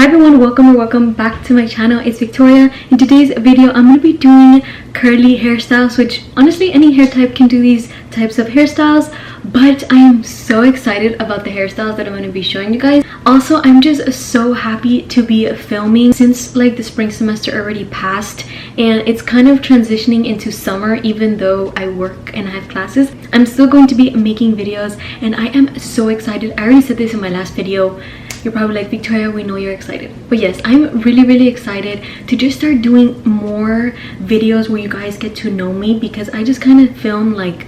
Hi everyone, welcome back to my channel. It's Victoria. In today's video I'm going to be doing curly hairstyles, which honestly any hair type can do these types of hairstyles, but I am so excited about the hairstyles that I'm going to be showing you guys. Also, I'm just so happy to be filming since like the spring semester already passed and it's kind of transitioning into summer. Even though I work and I have classes, I'm still going to be making videos and I am so excited. I already said this in my last video. You're probably like, Victoria, we know you're excited. But yes, I'm really excited to just start doing more videos where you guys get to know me, because I just kind of film like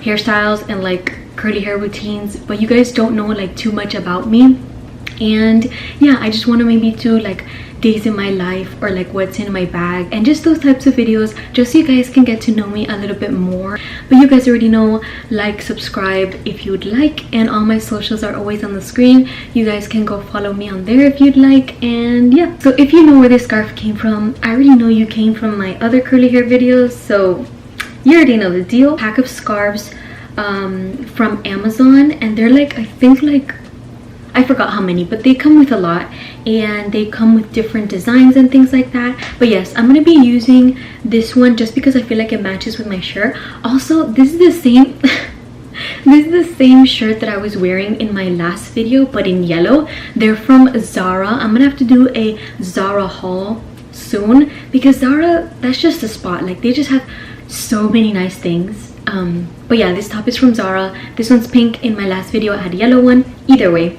hairstyles and like curly hair routines, but you guys don't know like too much about me. And yeah, I just want to maybe do like days in my life or like what's in my bag and just those types of videos, just so you guys can get to know me a little bit more. But you guys already know, like, subscribe if you'd like, and all my socials are always on the screen. You guys can go follow me on there if you'd like. And yeah, so if you know where this scarf came from, I already know you came from my other curly hair videos, so you already know the deal. Pack of scarves from Amazon, and they're like, I think like, I forgot how many, but they come with a lot and they come with different designs and things like that. But yes, I'm gonna be using this one just because I feel like it matches with my shirt. Also, this is the same this is the same shirt that I was wearing in my last video, but in yellow. They're from Zara. I'm gonna have to do a Zara haul soon, because Zara, that's just a spot. Like, they just have so many nice things. But yeah, this top is from Zara. This one's pink. In my last video I had a yellow one. Either way,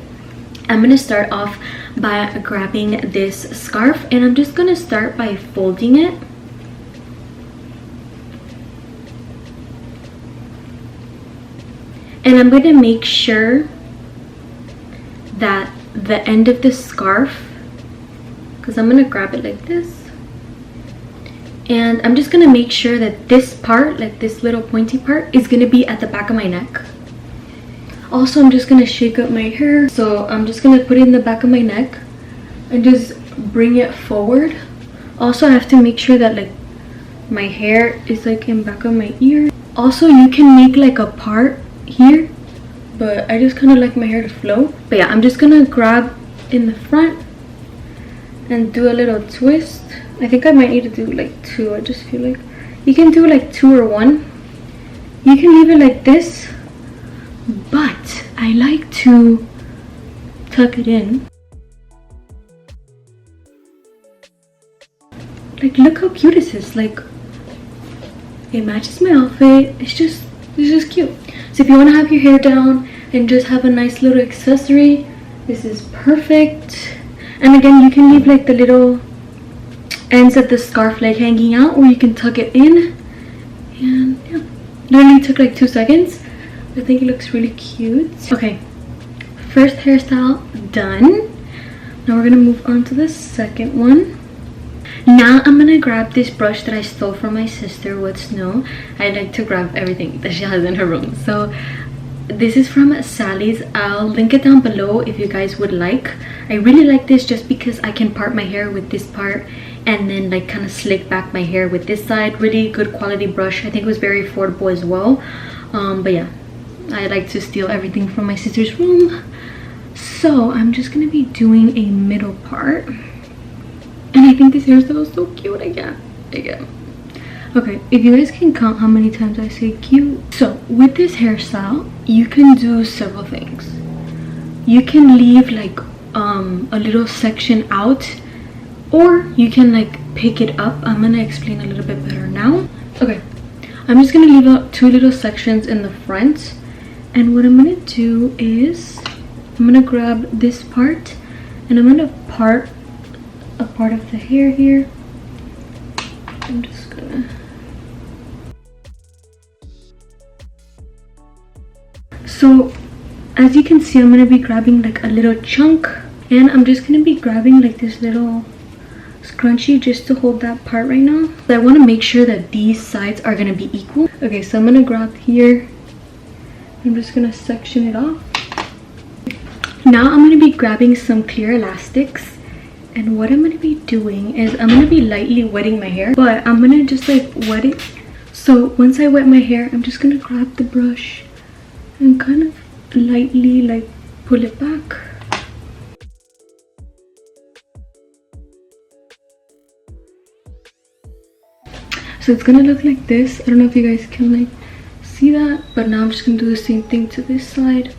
I'm gonna start off by grabbing this scarf, and I'm just gonna start by folding it. And I'm gonna make sure that the end of the scarf, because I'm gonna grab it like this, and I'm just gonna make sure that this part, like this little pointy part, is gonna be at the back of my neck. Also, I'm just gonna shake up my hair, so I'm just gonna put it in the back of my neck and just bring it forward. Also, I have to make sure that like my hair is like in back of my ear. Also, you can make like a part here, but I just kind of like my hair to flow. But yeah, I'm just gonna grab in the front and do a little twist. I think I might need to do like two. I just feel like you can do like two or one. You can leave it like this, but I like to tuck it in. Like, look how cute this is. Like, it matches my outfit. It's just cute. So if you want to have your hair down and just have a nice little accessory, this is perfect. And again, you can leave like the little ends of the scarf like hanging out, or you can tuck it in. And yeah, literally took like 2 seconds. I think it looks really cute. Okay, first hairstyle done. Now we're gonna move on to the second one. Now I'm gonna grab this brush that I stole from my sister with Snow. I like to grab everything that she has in her room. So this is from Sally's. I'll link it down below if you guys would like. I really like this just because I can part my hair with this part and then like kind of slick back my hair with this side. Really good quality brush. I think it was very affordable as well. But yeah, I like to steal everything from my sister's room. So I'm just gonna be doing a middle part, and I think this hairstyle is so cute. Again. Okay, if you guys can count how many times I say cute. So with this hairstyle, you can do several things. You can leave like a little section out, or you can like pick it up. I'm gonna explain a little bit better now. Okay, I'm just gonna leave out 2 little sections in the front. And what I'm gonna do is I'm gonna grab this part and I'm gonna part a part of the hair here. I'm just gonna, so as you can see, I'm gonna be grabbing like a little chunk, and I'm just gonna be grabbing like this little scrunchie just to hold that part right now. But I want to make sure that these sides are gonna be equal. Okay, so I'm gonna grab here. I'm just gonna section it off. Now I'm gonna be grabbing some clear elastics, and what I'm gonna be doing is I'm gonna be lightly wetting my hair, but I'm gonna just like wet it. So once I wet my hair, I'm just gonna grab the brush and kind of lightly like pull it back. So it's gonna look like this. I don't know if you guys can like see that, but now I'm just gonna do the same thing to this side.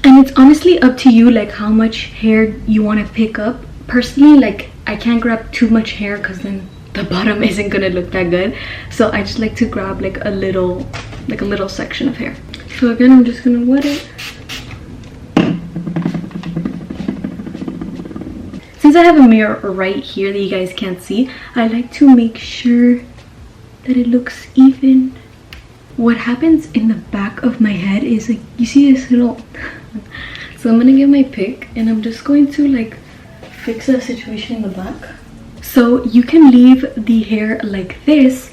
And it's honestly up to you like how much hair you want to pick up. Personally, like I can't grab too much hair because then the bottom isn't gonna look that good. So I just like to grab like a little section of hair. So again, I'm just gonna wet it. Since I have a mirror right here that you guys can't see, I like to make sure that it looks even. What happens in the back of my head is like, you see this little so I'm gonna get my pick and I'm just going to like fix that situation in the back. So you can leave the hair like this,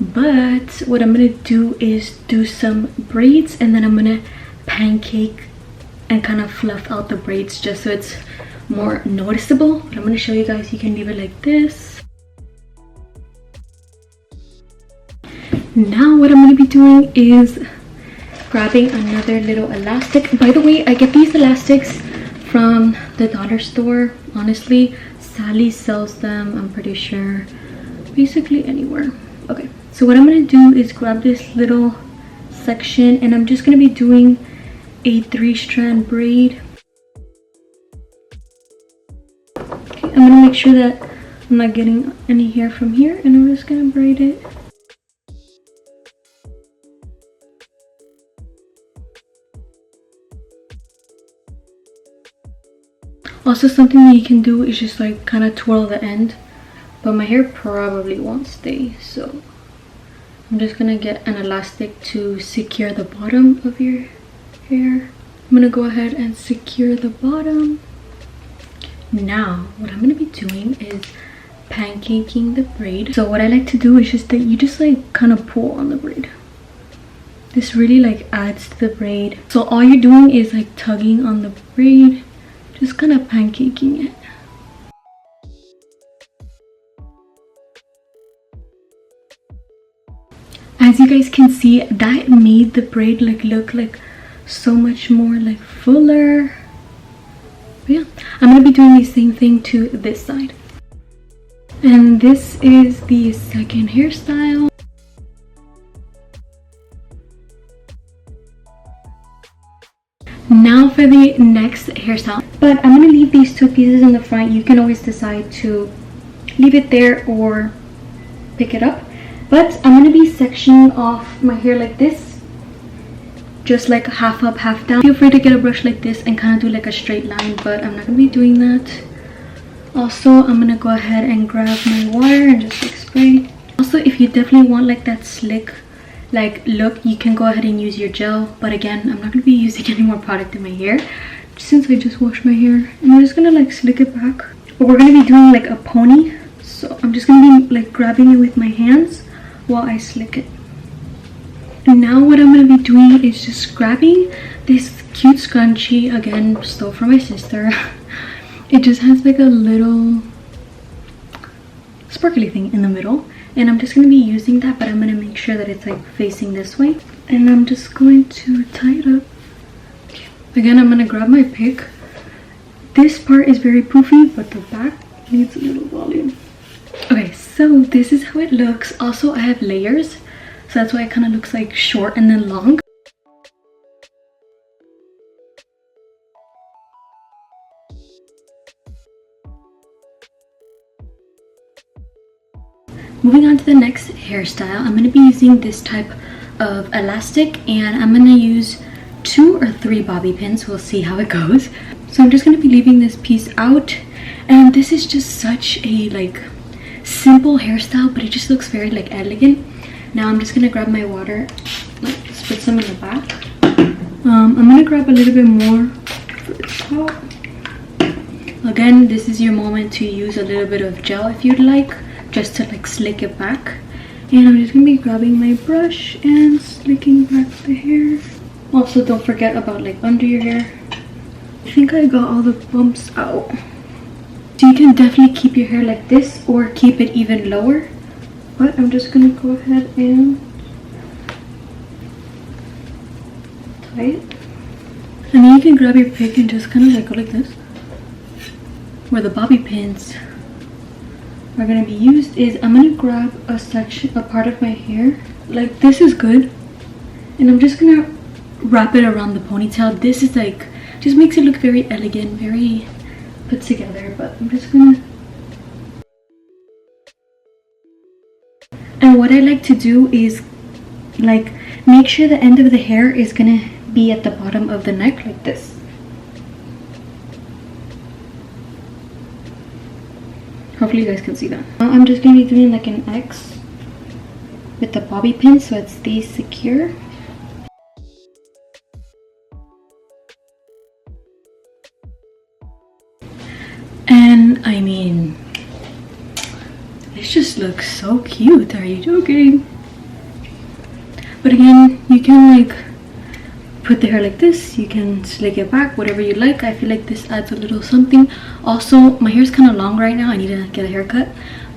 but what I'm gonna do is do some braids and then I'm gonna pancake and kind of fluff out the braids just so it's more noticeable. But I'm gonna show you guys, you can leave it like this. Now what I'm going to be doing is grabbing another little elastic. By the way, I get these elastics from the dollar store. Honestly, Sally sells them, I'm pretty sure, basically anywhere. Okay, so what I'm going to do is grab this little section and I'm just going to be doing a 3-strand braid. Okay, I'm going to make sure that I'm not getting any hair from here and I'm just going to braid it. Also, something that you can do is just like kind of twirl the end, but my hair probably won't stay, so I'm just gonna get an elastic to secure the bottom of your hair. I'm gonna go ahead and secure the bottom. Now what I'm gonna be doing is pancaking the braid. So what I like to do is just that you just like kind of pull on the braid. This really like adds to the braid. So all you're doing is like tugging on the braid, just kind of pancaking it. As you guys can see, that made the braid like look like so much more like fuller. But yeah, I'm gonna be doing the same thing to this side. And this is the second hairstyle. Now for the next hairstyle, but I'm gonna leave these 2 pieces in the front. You can always decide to leave it there or pick it up, but I'm gonna be sectioning off my hair like this, just like half up, half down. Feel free to get a brush like this and kind of do like a straight line, but I'm not gonna be doing that. Also, I'm gonna go ahead and grab my water and just like spray. Also, if you definitely want like that slick like look, you can go ahead and use your gel, but again, I'm not gonna be using any more product in my hair since I just washed my hair, and I'm just gonna like slick it back. But we're gonna be doing like a pony, so I'm just gonna be like grabbing it with my hands while I slick it. And now what I'm gonna be doing is just grabbing this cute scrunchie, again stole from my sister. It just has like a little sparkly thing in the middle, and I'm just going to be using that, but I'm going to make sure that it's like facing this way, and I'm just going to tie it up. Again, I'm going to grab my pick. This part is very poofy, but the back needs a little volume. Okay, so this is how it looks. Also, I have layers, so that's why it kind of looks like short and then long. Moving on to the next hairstyle, I'm going to be using this type of elastic, and I'm going to use 2 or 3 bobby pins. We'll see how it goes. So I'm just going to be leaving this piece out, and this is just such a like simple hairstyle, but it just looks very like elegant. Now I'm just going to grab my water, like just put some in the back. I'm going to grab a little bit more for the top. Again, this is your moment to use a little bit of gel if you'd like, just to like slick it back. And I'm just gonna be grabbing my brush and slicking back the hair. Also, don't forget about like under your hair. I think I got all the bumps out. So you can definitely keep your hair like this or keep it even lower, but I'm just gonna go ahead and tie it. And then you can grab your pick and just kind of like go like this, where the bobby pins are gonna be used is I'm gonna grab a part of my hair. Like this is good. And I'm just gonna wrap it around the ponytail. This is like, just makes it look very elegant, very put together. But I'm just gonna, and what I like to do is like make sure the end of the hair is gonna be at the bottom of the neck like this. Hopefully you guys can see that. Now I'm just gonna be doing like an X with the bobby pin so it stays secure. And I mean, this just looks so cute. Are you joking? But again, you can like put the hair like this, you can slick it back, whatever you like. I feel like this adds a little something. Also, my hair is kind of long right now. I need to get a haircut.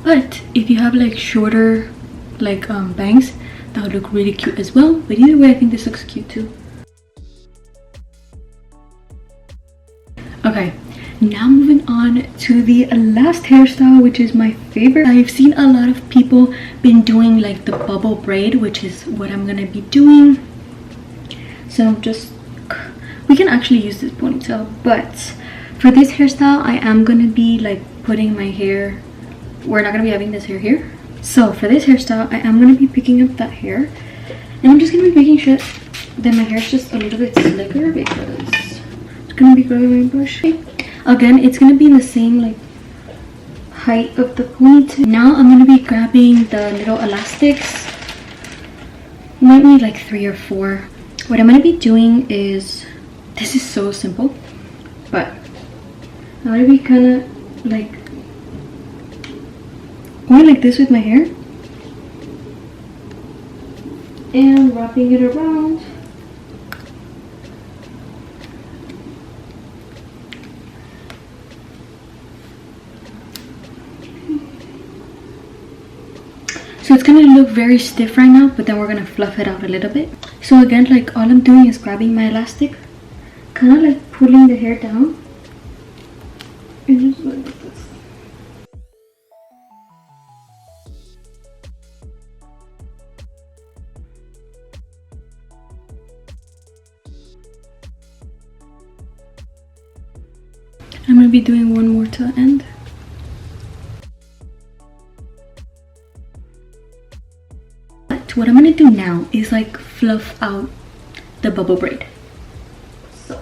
But if you have like shorter like bangs, that would look really cute as well. But either way, I think this looks cute too. Okay, now moving on to the last hairstyle, which is my favorite. I've seen a lot of people been doing like the bubble braid, which is what I'm gonna be doing. So just, we can actually use this ponytail, but for this hairstyle I am gonna be like putting my hair, we're not gonna be having this hair here. So for this hairstyle I am gonna be picking up that hair, and I'm just gonna be making sure that my hair is just a little bit slicker, because it's gonna be grabbing my brush. Again, it's gonna be in the same like height of the ponytail. Now I'm gonna be grabbing the little elastics, might need like 3 or 4. What I'm going to be doing is, this is so simple, but I'm going to be kind of like going like this with my hair and wrapping it around. So it's gonna look very stiff right now, but then we're gonna fluff it out a little bit. So again, like all I'm doing is grabbing my elastic, kind of like pulling the hair down, and just like this. I'm gonna be doing one more to the end. What I'm gonna do now is like fluff out the bubble braid. So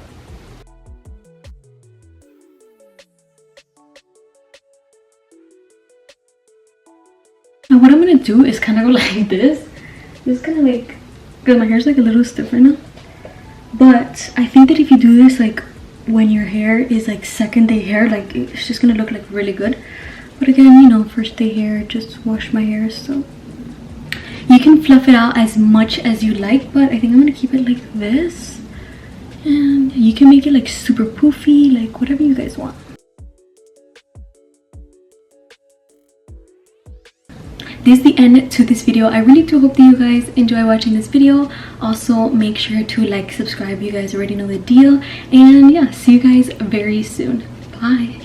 now what I'm gonna do is kind of go like this. Just kind of like, because my hair's like a little stiff right now. But I think that if you do this like when your hair is like second day hair, like it's just gonna look like really good. But again, you know, first day hair, just wash my hair, so you can fluff it out as much as you like, but I think I'm gonna keep it like this. And you can make it like super poofy, like whatever you guys want. This is the end to this video. I really do hope that you guys enjoy watching this video. Also, make sure to like, subscribe. You guys already know the deal. And yeah, see you guys very soon. Bye.